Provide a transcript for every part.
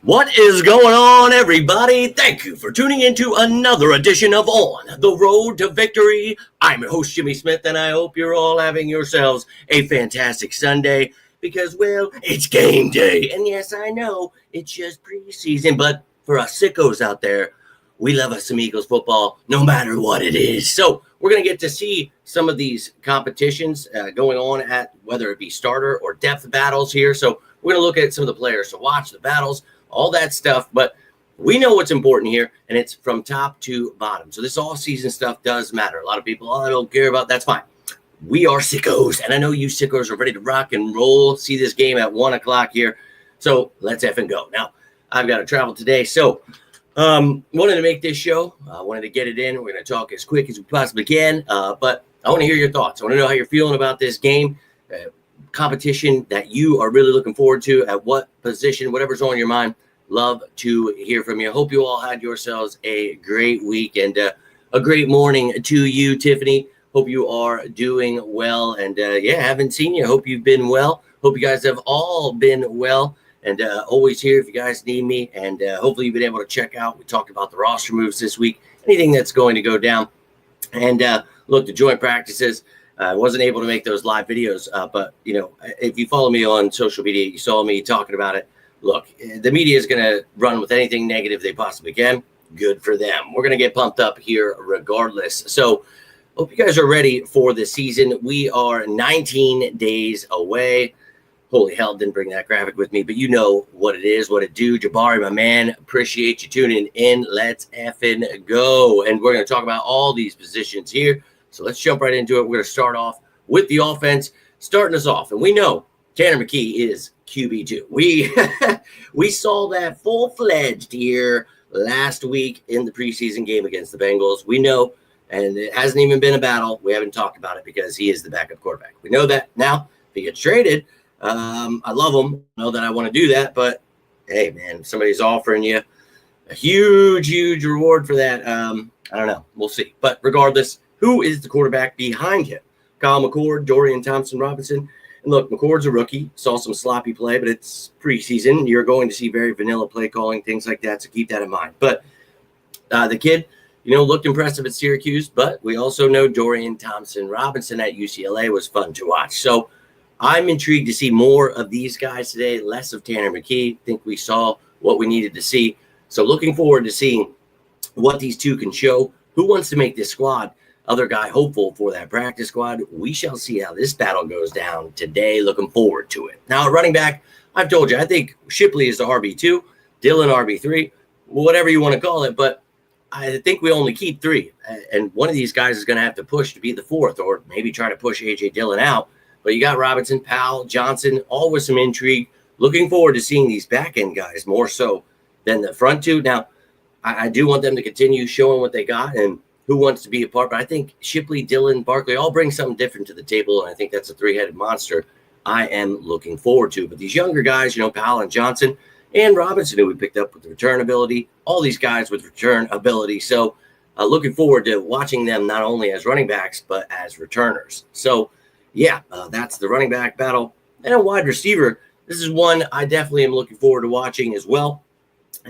What is going on, everybody? Thank you for tuning into another edition of On the Road to Victory. I'm your host, Jimmy Smith, and I hope you're all having yourselves a fantastic Sunday because, well, it's game day. And yes, I know it's just preseason, but for us sickos out there, we love us some Eagles football no matter what it is. So we're going to get to see some of these competitions going on at whether it be starter or depth battles here. So we're going to look at some of the players to watch, the battles, all that stuff. But we know what's important here, and it's from top to bottom. So this all-season stuff does matter. A lot of people, I don't care about. That's fine. We are sickos, and I know you sickos are ready to rock and roll. See this game at 1 o'clock here. So let's effing go. Now, I've got to travel today, so wanted to make this show. Wanted to get it in. We're going to talk as quick as we possibly can, but I want to hear your thoughts. I want to know how you're feeling about this game, competition that you are really looking forward to, at what position, whatever's on your mind. Love to hear from you. Hope you all had yourselves a great week and a great morning to you, Tiffany. Hope you are doing well. And haven't seen you. Hope you've been well. Hope you guys have all been well. And always here if you guys need me. And hopefully you've been able to check out. We talked about the roster moves this week. Anything that's going to go down. And look, the joint practices. I wasn't able to make those live videos. But, you know, if you follow me on social media, you saw me talking about it. Look, the media is going to run with anything negative they possibly can. Good for them. We're going to get pumped up here regardless. So hope you guys are ready for the season. We are 19 days away. Holy hell, didn't bring that graphic with me, but you know what it is, what it do. Jabari, my man, appreciate you tuning in. Let's effing go. And we're going to talk about all these positions here. So let's jump right into it. We're going to start off with the offense, starting us off. And we know Tanner McKee is QB2. We saw that full-fledged here last week in the preseason game against the Bengals. We know, and it hasn't even been a battle. We haven't talked about it because he is the backup quarterback. We know that now. If he gets traded, I love him. I know that I want to do that, but hey, man, if somebody's offering you a huge reward for that, I don't know. We'll see. But regardless, who is the quarterback behind him? Kyle McCord, Dorian Thompson-Robinson. And look, McCord's a rookie. Saw some sloppy play, but it's preseason. You're going to see very vanilla play calling, things like that, so keep that in mind. But the kid, you know, looked impressive at Syracuse, but we also know Dorian Thompson-Robinson at UCLA was fun to watch. So I'm intrigued to see more of these guys today, less of Tanner McKee. I think we saw what we needed to see. So looking forward to seeing what these two can show. Who wants to make this squad? Other guy hopeful for that practice squad. We shall see how this battle goes down today. Looking forward to it. Now, running back, I've told you, I think Shipley is the RB2, Dillon RB3, whatever you want to call it, but I think we only keep three. And one of these guys is going to have to push to be the fourth, or maybe try to push A.J. Dillon out. But you got Robinson, Powell, Johnson, all with some intrigue. Looking forward to seeing these back-end guys more so than the front two. Now, I do want them to continue showing what they got and who wants to be a part. But I think Shipley, Dillon, Barkley all bring something different to the table, and I think that's a three-headed monster I am looking forward to. But these younger guys, you know, Powell and Johnson and Robinson, who we picked up with the return ability, all these guys with return ability. So looking forward to watching them not only as running backs but as returners. So, yeah, that's the running back battle. And a wide receiver, this is one I definitely am looking forward to watching as well.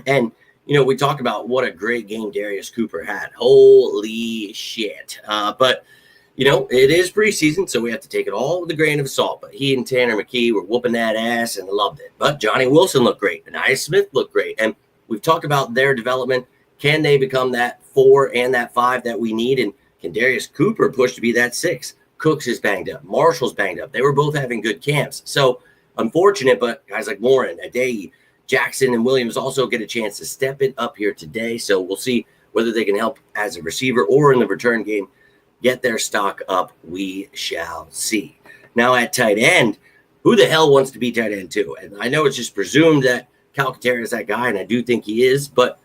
And, you know, we talked about what a great game Darius Cooper had. Holy shit. But, you know, it is preseason, so we have to take it all with a grain of salt. But he and Tanner McKee were whooping that ass and loved it. But Johnny Wilson looked great. And Nia Smith looked great. And we've talked about their development. Can they become that 4 and that 5 that we need? And can Darius Cooper push to be that 6? Cooks is banged up. Marshall's banged up. They were both having good camps. So unfortunate, but guys like Warren, Adeyi, Jackson, and Williams also get a chance to step it up here today. So we'll see whether they can help as a receiver or in the return game get their stock up. We shall see. Now at tight end, who the hell wants to be tight end too? And I know it's just presumed that Calcaterra is that guy, and I do think he is, but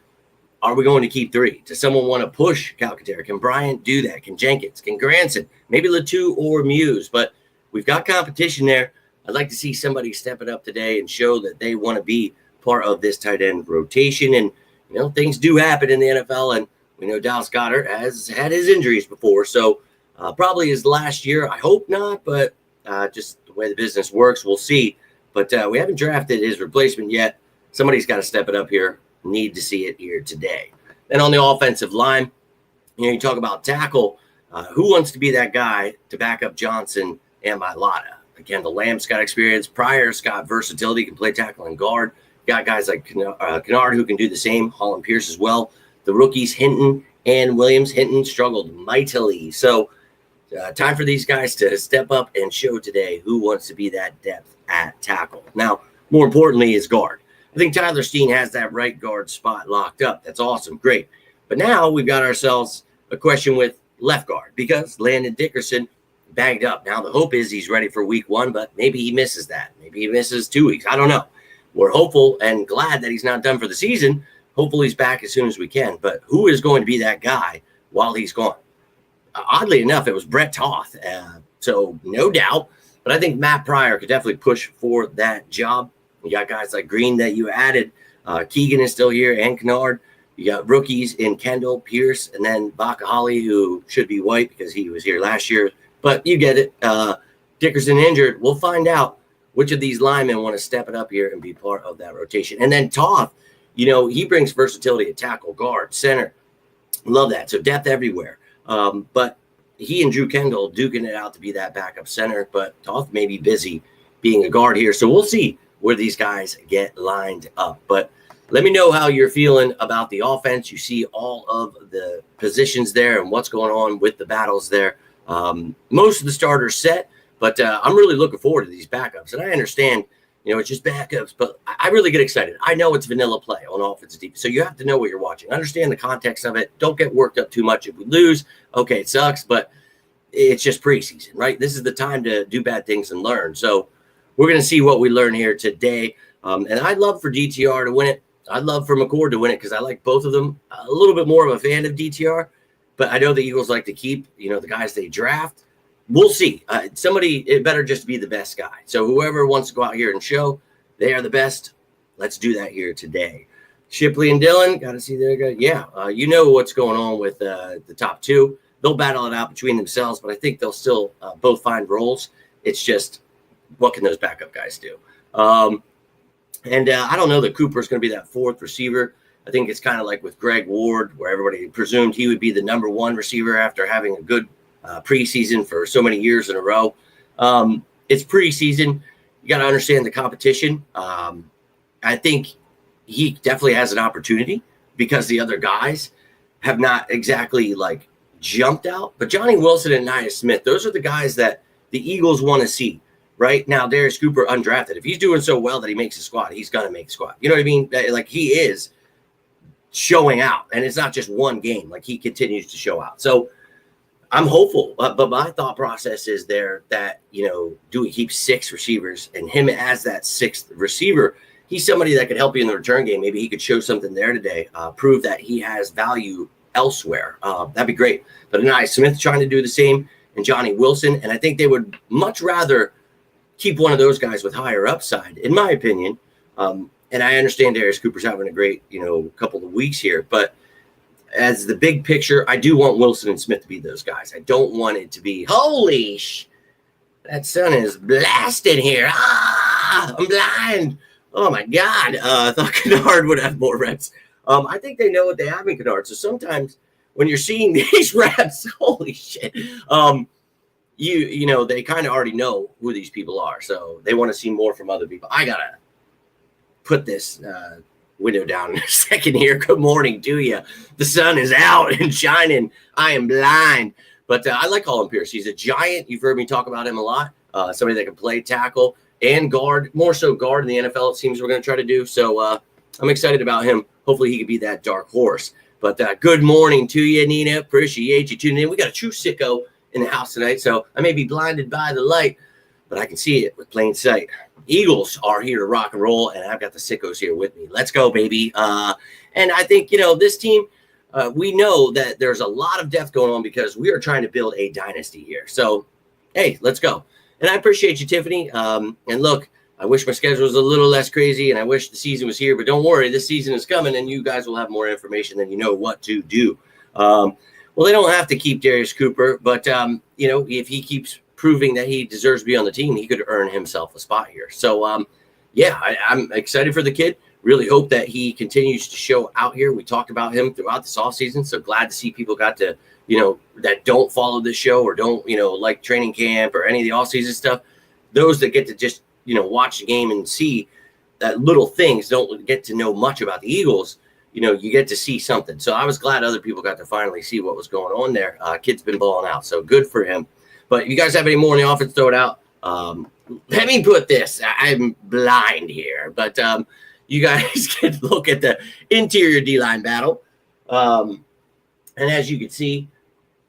are we going to keep 3? Does someone want to push Calcaterra? Can Bryant do that? Can Jenkins? Can Granson? Maybe Latu or Muse, but we've got competition there. I'd like to see somebody step it up today and show that they want to be part of this tight end rotation. And, you know, things do happen in the NFL, and we know Dallas Goedert has had his injuries before. So probably his last year. I hope not, but just the way the business works, we'll see. But we haven't drafted his replacement yet. somebody's got to step it up here. Need to see it here today. Then on the offensive line, you talk about tackle. Who wants to be that guy to back up Johnson and Mailata? Again, the Lamb's got experience. Pryor's got versatility, can play tackle and guard. Got guys like Kennard who can do the same. Holland Pierce as well. The rookies, Hinton and Williams. Hinton struggled mightily. So time for these guys to step up and show today who wants to be that depth at tackle. Now, more importantly is guard. I think Tyler Steen has that right guard spot locked up. That's awesome. Great. But now we've got ourselves a question with left guard because Landon Dickerson bagged up. Now the hope is he's ready for week 1, but maybe he misses that. Maybe he misses 2 weeks. I don't know. We're hopeful and glad that he's not done for the season. Hopefully he's back as soon as we can. But who is going to be that guy while he's gone? Oddly enough, it was Brett Toth. So no doubt. But I think Matt Pryor could definitely push for that job. You got guys like Green that you added. Keegan is still here and Kennard. You got rookies in Kendall, Pierce, and then Bakahali, who should be white because he was here last year. But you get it. Dickerson injured. We'll find out which of these linemen want to step it up here and be part of that rotation. And then Toth, he brings versatility at tackle, guard, center. Love that. So depth everywhere. But he and Drew Kendall duking it out to be that backup center. But Toth may be busy being a guard here. So we'll see where these guys get lined up. But let me know how you're feeling about the offense. You see all of the positions there and what's going on with the battles there. Most of the starters set, but I'm really looking forward to these backups. And I understand, it's just backups, but I really get excited. I know it's vanilla play on offense and defense, so you have to know what you're watching. Understand the context of it. Don't get worked up too much. If we lose, okay, it sucks, but it's just preseason, right? This is the time to do bad things and learn. So we're going to see what we learn here today. And I'd love for DTR to win it. I'd love for McCord to win it because I like both of them. A little bit more of a fan of DTR, but I know the Eagles like to keep, the guys they draft. We'll see. It better just be the best guy. So whoever wants to go out here and show they are the best, let's do that here today. Shipley and Dillon, got to see their guy. Yeah, what's going on with the top two. They'll battle it out between themselves, but I think they'll still both find roles. It's just, what can those backup guys do? And I don't know that Cooper's going to be that fourth receiver. I think it's kind of like with Greg Ward, where everybody presumed he would be the number one receiver after having a good preseason for so many years in a row. It's preseason. You got to understand the competition. I think he definitely has an opportunity because the other guys have not exactly jumped out. But Johnny Wilson and Nia Smith, those are the guys that the Eagles want to see. Right now, Darius Cooper undrafted. If he's doing so well that he makes the squad, he's going to make the squad. You know what I mean? He is showing out, and it's not just one game. He continues to show out. So I'm hopeful, but my thought process is there that, do we keep six receivers and him as that sixth receiver? He's somebody that could help you in the return game. Maybe he could show something there today, prove that he has value elsewhere. That'd be great. But Nia Smith trying to do the same, and Johnny Wilson, and I think they would much rather keep one of those guys with higher upside, in my opinion. And I understand Darius Cooper's having a great, couple of weeks here. But as the big picture, I do want Wilson and Smith to be those guys. I don't want it to be, that sun is blasting here. I'm blind. Oh, my God. I thought Kennard would have more reps. I think they know what they have in Kennard. So sometimes when you're seeing these reps, holy shit, they kind of already know who these people are. So they want to see more from other people. I got to put this window down in a second here. Good morning to you. The sun is out and shining. I am blind. But I like Holland Pierce. He's a giant. You've heard me talk about him a lot. Somebody that can play tackle and guard, more so guard in the NFL, it seems we're going to try to do. So I'm excited about him. Hopefully he could be that dark horse. But good morning to you, Nina. Appreciate you tuning in. We got a true sicko in the house tonight, so I may be blinded by the light, but I can see it with plain sight. Eagles are here to rock and roll, and I've got the sickos here with me. Let's go, baby. And I think, this team, we know that there's a lot of depth going on because we are trying to build a dynasty here. So, hey, let's go. And I appreciate you, Tiffany. And look, I wish my schedule was a little less crazy, and I wish the season was here, but don't worry, this season is coming, and you guys will have more information than you know what to do. Well, they don't have to keep Darius Cooper, but, if he keeps proving that he deserves to be on the team, he could earn himself a spot here. So, I'm excited for the kid. really hope that he continues to show out here. We talked about him throughout this offseason, so glad to see people got to, that don't follow the show or don't, like training camp or any of the offseason stuff. Those that get to just, watch the game and see that little things, don't get to know much about the Eagles, you get to see something. So I was glad other people got to finally see what was going on there. Kid's been balling out, so good for him. But you guys have any more in the offense, throw it out. Let me put this. I'm blind here, but you guys can look at the interior D-line battle. And as you can see,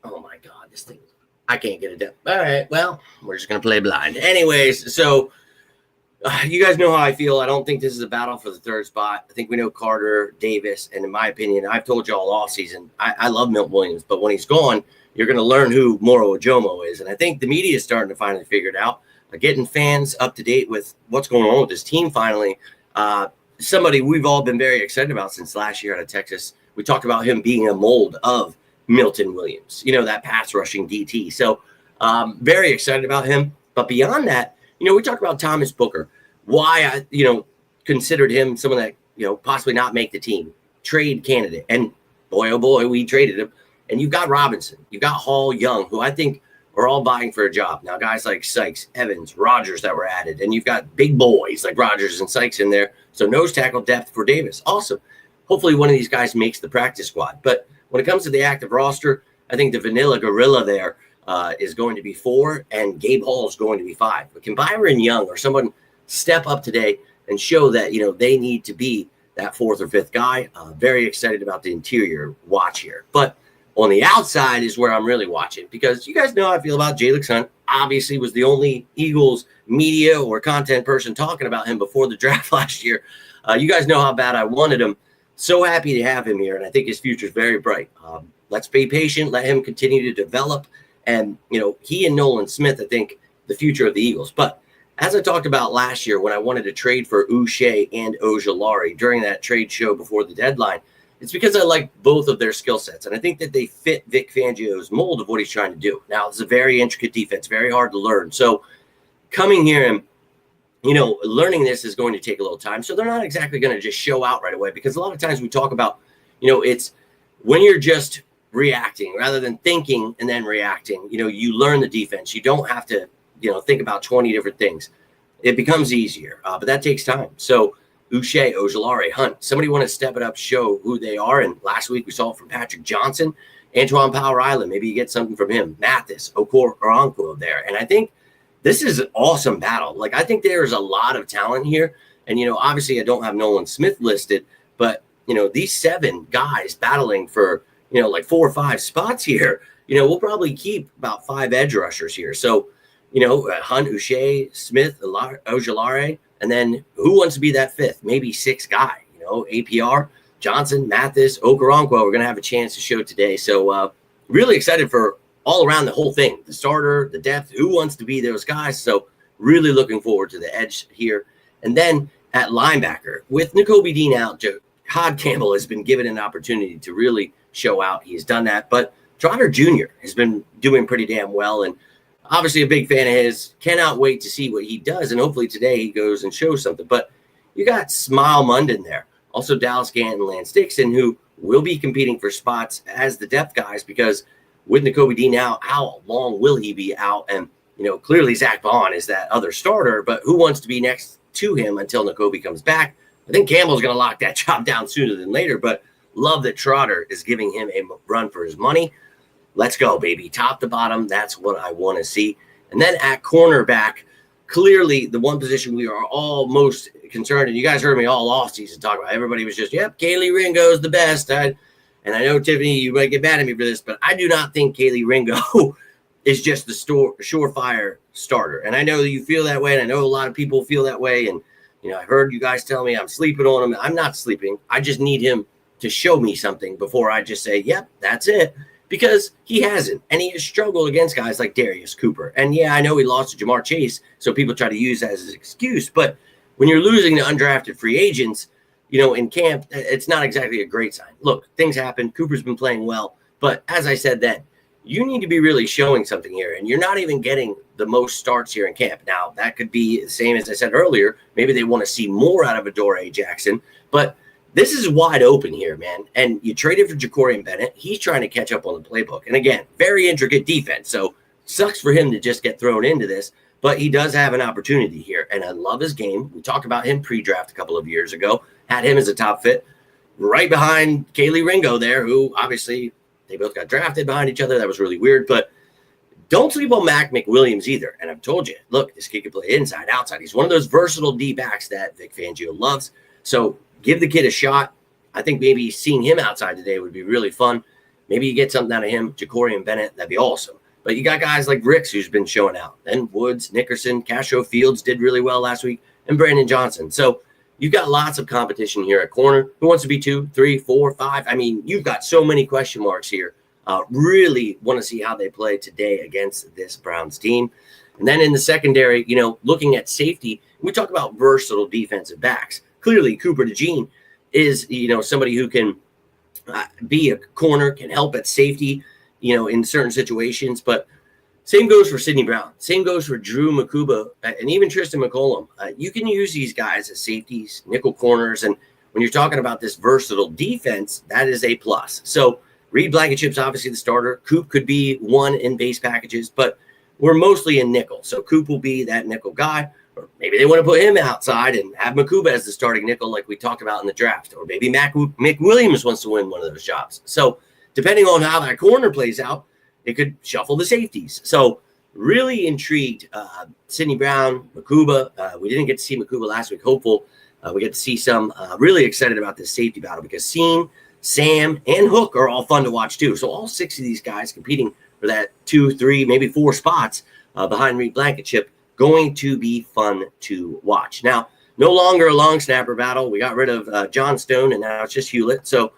oh my God, this thing, I can't get it done. All right, well, we're just going to play blind. Anyways, so you guys know how I feel. I don't think this is a battle for the third spot. I think we know Carter, Davis, and in my opinion, I've told you all offseason, I love Milt Williams, but when he's gone, you're going to learn who Moro Ojomo is. And I think the media is starting to finally figure it out, getting fans up to date with what's going on with this team finally. Somebody we've all been very excited about since last year out of Texas. We talked about him being a mold of Milton Williams, that pass rushing DT. So very excited about him. But beyond that, we talked about Thomas Booker, why I, considered him someone that, possibly not make the team, trade candidate. And boy, oh boy, we traded him. And you've got Robinson, you've got Hall, Young, who I think are all vying for a job. Now, guys like Sykes, Evans, Rogers that were added, and you've got big boys like Rogers and Sykes in there. So nose tackle depth for Davis. Awesome. Hopefully one of these guys makes the practice squad. But when it comes to the active roster, I think the vanilla gorilla there is going to be 4, and Gabe Hall is going to be 5. But can Byron Young or someone step up today and show that, they need to be that 4th or 5th guy? Very excited about the interior watch here. But on the outside is where I'm really watching, because you guys know how I feel about Jalen Hunt. Obviously was the only Eagles media or content person talking about him before the draft last year. You guys know how bad I wanted him. So happy to have him here, and I think his future is very bright. Let's be patient. Let him continue to develop. And, he and Nolan Smith, I think, the future of the Eagles. But as I talked about last year when I wanted to trade for Uche and Ojulari during that trade show before the deadline, it's because I like both of their skill sets. And I think that they fit Vic Fangio's mold of what he's trying to do. Now, it's a very intricate defense, very hard to learn. So coming here and, learning this is going to take a little time. So they're not exactly going to just show out right away, because a lot of times we talk about, it's when you're just reacting rather than thinking and then reacting, you learn the defense. You don't have to, think about 20 different things. It becomes easier, but that takes time. So Uche, Ojulari, Hunt, somebody want to step it up, show who they are. And last week we saw it from Patrick Johnson, Antoine Powell-Ryland. Maybe you get something from him. Mathis, Okoronkwo there. And I think this is an awesome battle. Like, I think there's a lot of talent here. And, obviously I don't have Nolan Smith listed, but, these 7 guys battling for, like 4 or 5 spots here, we'll probably keep about 5 edge rushers here. So, Hunt, Uche, Smith, Ojulari, and then who wants to be that 5th, maybe 6th guy, APR, Johnson, Mathis, Okoronkwo. We're going to have a chance to show today. So really excited for all around the whole thing, the starter, the depth, who wants to be those guys. So really looking forward to the edge here. And then at linebacker with Nakobe Dean out, Todd Campbell has been given an opportunity to really show out. He's done that. But Trotter Jr. has been doing pretty damn well. And obviously a big fan of his. Cannot wait to see what he does. And hopefully today he goes and shows something. But you got Smile Munden there. Also Dallas Gant and Lance Dixon, who will be competing for spots as the depth guys, because with Nakobe Dean out, how long will he be out? And, clearly Zach Vaughn is that other starter, but who wants to be next to him until Nakobe comes back? I think Campbell's going to lock that job down sooner than later, but love that Trotter is giving him a run for his money. Let's go, baby. Top to bottom, that's what I want to see. And then at cornerback, clearly the one position we are all most concerned, and you guys heard me all offseason talk about, everybody was just, yep, Kaylee Ringo is the best. And I know, Tiffany, you might get mad at me for this, but I do not think Kaylee Ringo is just the surefire starter. And I know that you feel that way, and I know a lot of people feel that way. And, I've heard you guys tell me I'm sleeping on him. I'm not sleeping. I just need him to show me something before I just say, yep, that's it. Because he hasn't. And he has struggled against guys like Darius Cooper. And, yeah, I know he lost to Jamar Chase, so people try to use that as an excuse. But when you're losing to undrafted free agents, in camp, it's not exactly a great sign. Look, things happen. Cooper's been playing well. But as I said then, you need to be really showing something here. And you're not even getting the most starts here in camp. Now, that could be the same as I said earlier. Maybe they want to see more out of Adoree Jackson, but this is wide open here, man. And you traded for Ja'Cory Bennett. He's trying to catch up on the playbook. And again, very intricate defense. So sucks for him to just get thrown into this, but he does have an opportunity here. And I love his game. We talked about him pre-draft a couple of years ago, had him as a top fit right behind Kaylee Ringo there, who obviously they both got drafted behind each other. That was really weird, but don't sleep on Mac McWilliams either. And I've told you, look, this kid can play inside, outside. He's one of those versatile D-backs that Vic Fangio loves. So give the kid a shot. I think maybe seeing him outside today would be really fun. Maybe you get something out of him, Ja'Cory Bennett. That'd be awesome. But you got guys like Ricks who's been showing out. Then Woods, Nickerson, Castro Fields did really well last week, and Brandon Johnson. So you've got lots of competition here at corner. Who wants to be 2, 3, 4, 5? I mean, you've got so many question marks here. Really want to see how they play today against this Browns team. And then in the secondary, looking at safety, we talk about versatile defensive backs. Clearly, Cooper DeJean is, somebody who can be a corner, can help at safety, in certain situations. But same goes for Sidney Brown. Same goes for Drew Makuba and even Tristan McCollum. You can use these guys as safeties, nickel corners. And when you're talking about this versatile defense, that is a plus. So Reed Blankenship's obviously the starter. Coop could be one in base packages, but we're mostly in nickel. So Coop will be that nickel guy. Or maybe they want to put him outside and have Makuba as the starting nickel like we talked about in the draft. Or maybe Mick Williams wants to win one of those jobs. So depending on how that corner plays out, it could shuffle the safeties. So really intrigued. Sidney Brown, Makuba. We didn't get to see Makuba last week. Hopeful we get to see some. Really excited about this safety battle because Seam, Sam, and Hook are all fun to watch too. So all 6 of these guys competing for that 2, 3, maybe 4 spots behind Reed Blankenship. Going to be fun to watch. Now, no longer a long snapper battle. We got rid of John Stone, and now it's just Hewlett. So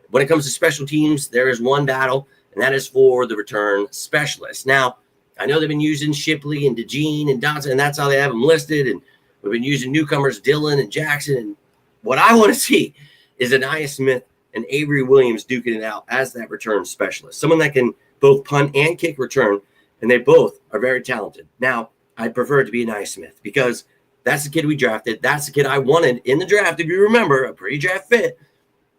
when it comes to special teams, there is one battle, and that is for the return specialist. Now, I know they've been using Shipley and DeJean and Dodson, and that's how they have them listed. And we've been using newcomers Dillon and Jackson. And what I want to see is Anaya Smith and Avery Williams duking it out as that return specialist. Someone that can both punt and kick return, and they both are very talented. Now, I'd prefer it to be Anaya Smith because that's the kid we drafted. That's the kid I wanted in the draft. If you remember, a pre-draft fit.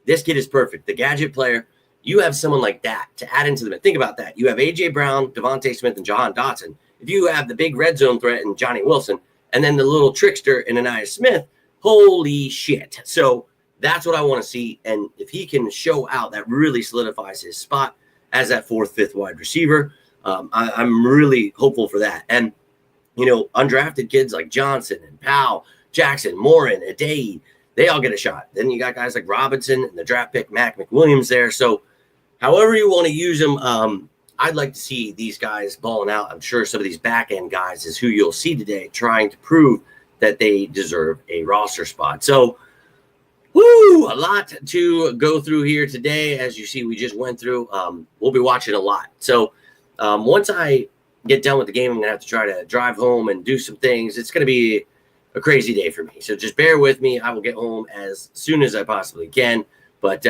This kid is perfect. The gadget player. You have someone like that to add into the mix. Think about that. You have A.J. Brown, Devontae Smith, and Jahan Dotson. If you have the big red zone threat in Johnny Wilson and then the little trickster in Anaya Smith, holy shit. So that's what I want to see. And if he can show out, that really solidifies his spot as that 4th, 5th wide receiver. I'm really hopeful for that. And undrafted kids like Johnson and Powell, Jackson, Morin, Adai, they all get a shot. Then you got guys like Robinson and the draft pick Mac McWilliams there. So however you want to use them, I'd like to see these guys balling out. I'm sure some of these back-end guys is who you'll see today trying to prove that they deserve a roster spot. So, a lot to go through here today. As you see, we just went through. We'll be watching a lot. So once I get done with the game, I'm going to have to try to drive home and do some things. It's going to be a crazy day for me. So just bear with me. I will get home as soon as I possibly can. But,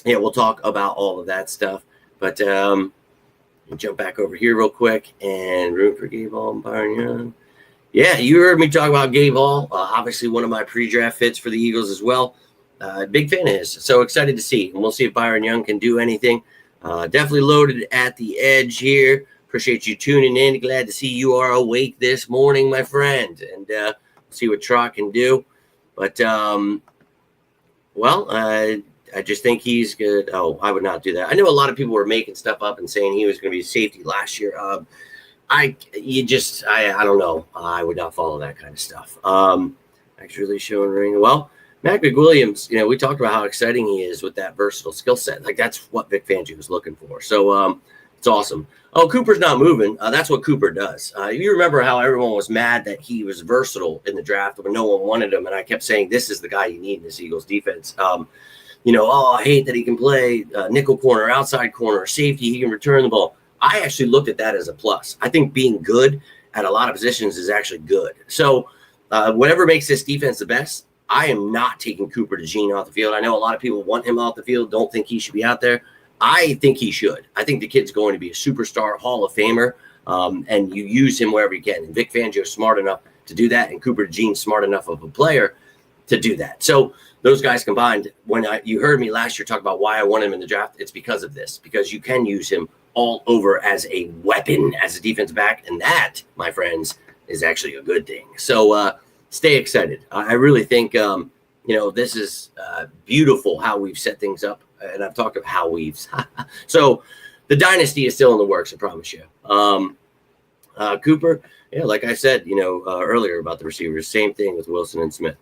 we'll talk about all of that stuff. But jump back over here real quick and room for Gabe Hall and Byron Young. Yeah, you heard me talk about Gabe Hall. Obviously one of my pre-draft fits for the Eagles as well. Big fan of his. So excited to see. And we'll see if Byron Young can do anything. Definitely loaded at the edge here. Appreciate you tuning in. Glad to see you are awake this morning, my friend. And see what Trot can do. But, I just think he's good. Oh, I would not do that. I know a lot of people were making stuff up and saying he was going to be a safety last year. I don't know. I would not follow that kind of stuff. Actually showing ring. Well, Mac McWilliams, we talked about how exciting he is with that versatile skill set. Like that's what Vic Fangio was looking for. So it's awesome. Oh, Cooper's not moving. That's what Cooper does. You remember how everyone was mad that he was versatile in the draft when no one wanted him. And I kept saying, this is the guy you need in this Eagles defense. I hate that he can play nickel corner, outside corner, safety. He can return the ball. I actually looked at that as a plus. I think being good at a lot of positions is actually good. So whatever makes this defense the best, I am not taking Cooper DeJean off the field. I know a lot of people want him off the field, don't think he should be out there. I think he should. I think the kid's going to be a superstar Hall of Famer. and you use him wherever you can. And Vic Fangio's smart enough to do that, and Cooper DeJean's smart enough of a player to do that. So those guys combined, when you heard me last year talk about why I want him in the draft, it's because of this, because you can use him all over as a weapon, as a defensive back, and that, my friends, is actually a good thing. So stay excited. I really think, this is beautiful how we've set things up, and I've talked about how we've. So the dynasty is still in the works, I promise you. Cooper, yeah, like I said, earlier about the receivers, same thing with Wilson and Smith.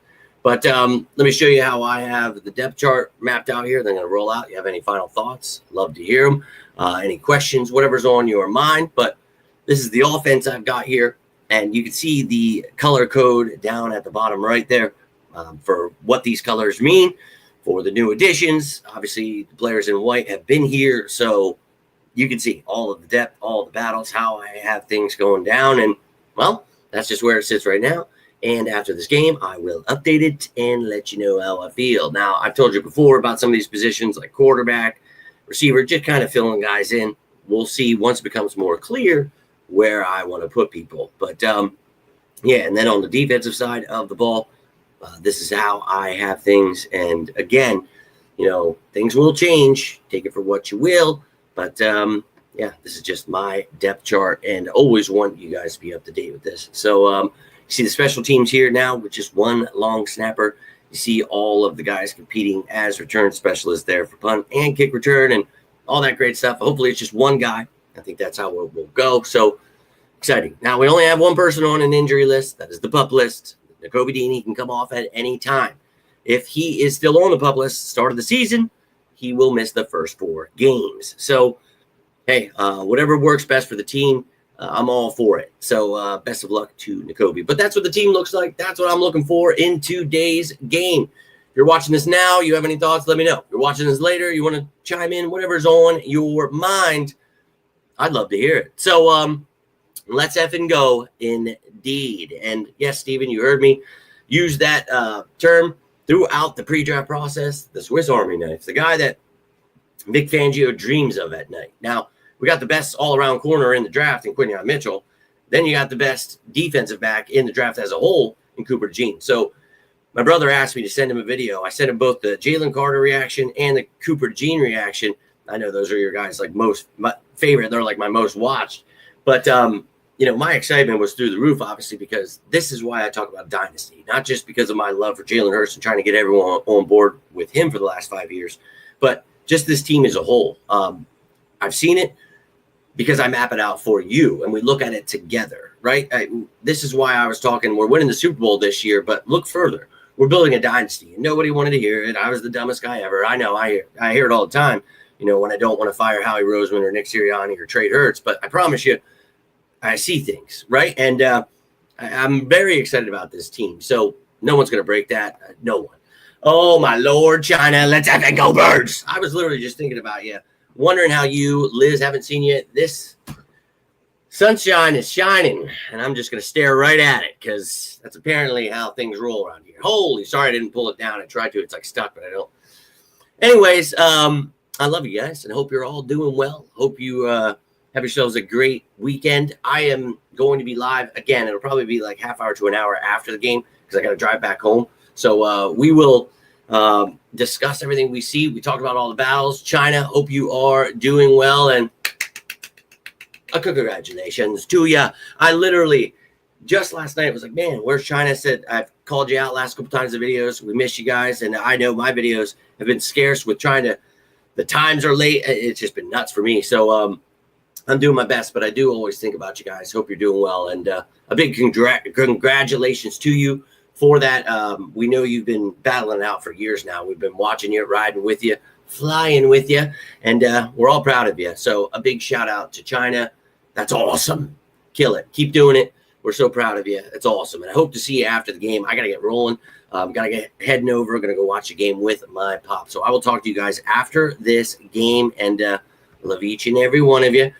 But let me show you how I have the depth chart mapped out here. Then I'm going to roll out. You have any final thoughts? Love to hear them. Any questions, whatever's on your mind. But this is the offense I've got here. And you can see the color code down at the bottom right there for what these colors mean for the new additions. Obviously, the players in white have been here. So you can see all of the depth, all the battles, how I have things going down. And, well, that's just where it sits right now. And after this game, I will update it and let you know how I feel. Now, I've told you before about some of these positions like quarterback, receiver, just kind of filling guys in. We'll see once it becomes more clear where I want to put people. But, and then on the defensive side of the ball, this is how I have things. And, again, things will change. Take it for what you will. But, this is just my depth chart. And always want you guys to be up to date with this. So, you see the special teams here now with just one long snapper. You see all of the guys competing as return specialists there for punt and kick return and all that great stuff. Hopefully it's just one guy. I think that's how we'll go. So exciting. Now we only have one person on an injury list. That is the PUP list. Nakobe Dean, he can come off at any time. If he is still on the PUP list, start of the season, he will miss the first 4 games. So, hey, whatever works best for the team, I'm all for it. So best of luck to Nakobe. But that's what the team looks like. That's what I'm looking for in today's game. If you're watching this now, you have any thoughts, let me know. If you're watching this later, you want to chime in, whatever's on your mind, I'd love to hear it. So let's effing go indeed. And yes, Steven, you heard me use that term throughout the pre-draft process, the Swiss Army knife, the guy that Vic Fangio dreams of at night. Now, we got the best all-around corner in the draft in Quinyon Mitchell. Then you got the best defensive back in the draft as a whole in Cooper DeJean. So my brother asked me to send him a video. I sent him both the Jalen Carter reaction and the Cooper DeJean reaction. I know those are your guys like my favorite. They're like my most watched. But, my excitement was through the roof, obviously, because this is why I talk about dynasty. Not just because of my love for Jalen Hurts and trying to get everyone on board with him for the last 5 years, but just this team as a whole. I've seen it because I map it out for you and we look at it together, right? This is why I was talking, we're winning the Super Bowl this year, but look further. We're building a dynasty and nobody wanted to hear it. I was the dumbest guy ever. I know I hear it all the time, when I don't want to fire Howie Roseman or Nick Sirianni or trade Hurts, but I promise you, I see things, right? And I'm very excited about this team. So no one's going to break that. No one. Oh, my Lord, China, let's have it go Birds. I was literally just thinking about you. Wondering how you, Liz, haven't seen yet. This sunshine is shining, and I'm just going to stare right at it because that's apparently how things roll around here. Holy, sorry I didn't pull it down. I tried to. It's like stuck, but I don't. Anyways, I love you guys and hope you're all doing well. Hope you have yourselves a great weekend. I am going to be live again. It'll probably be like half hour to an hour after the game because I got to drive back home. So we will discuss everything we see. We talked about all the battles. China, hope you are doing well. And congratulations to you. I literally just last night was like, man, where's China? I said, I've called you out last couple times of videos. We miss you guys. And I know my videos have been scarce with trying to, the times are late. It's just been nuts for me. So I'm doing my best, but I do always think about you guys. Hope you're doing well. And a big congratulations to you for that. We know you've been battling it out for years now. We've been watching you, riding with you, flying with you, and we're all proud of you. So a big shout out to China. That's awesome. Kill it. Keep doing it. We're so proud of you. It's awesome. And I hope to see you after the game. I got to get rolling. Got to get heading over. Going to go watch the game with my pop. So I will talk to you guys after this game, and love each and every one of you.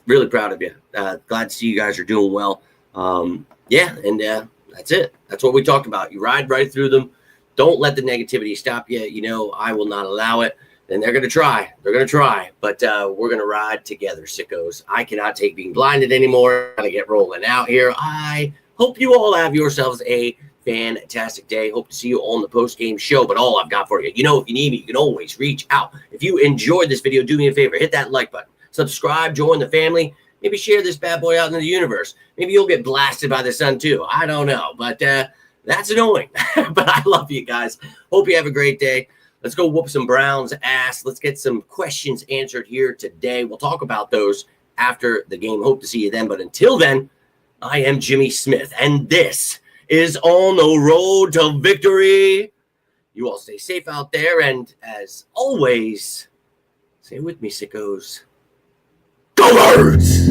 Really proud of you. Glad to see you guys are doing well. That's it. That's what we talked about. You ride right through them. Don't let the negativity stop you. I will not allow it. then they're going to try. They're going to try. But we're going to ride together, sickos. I cannot take being blinded anymore. I'm going to get rolling out here. I hope you all have yourselves a fantastic day. Hope to see you on the post-game show. But all I've got for you, if you need me, you can always reach out. If you enjoyed this video, do me a favor. Hit that like button. Subscribe. Join the family. Maybe share this bad boy out into the universe. Maybe you'll get blasted by the sun too. I don't know. But that's annoying. But I love you guys. Hope you have a great day. Let's go whoop some Browns ass. Let's get some questions answered here today. We'll talk about those after the game. Hope to see you then. But until then, I am Jimmy Smith, and this is On the Road to Victory. You all stay safe out there, and as always, say with me, sickos, go Birds!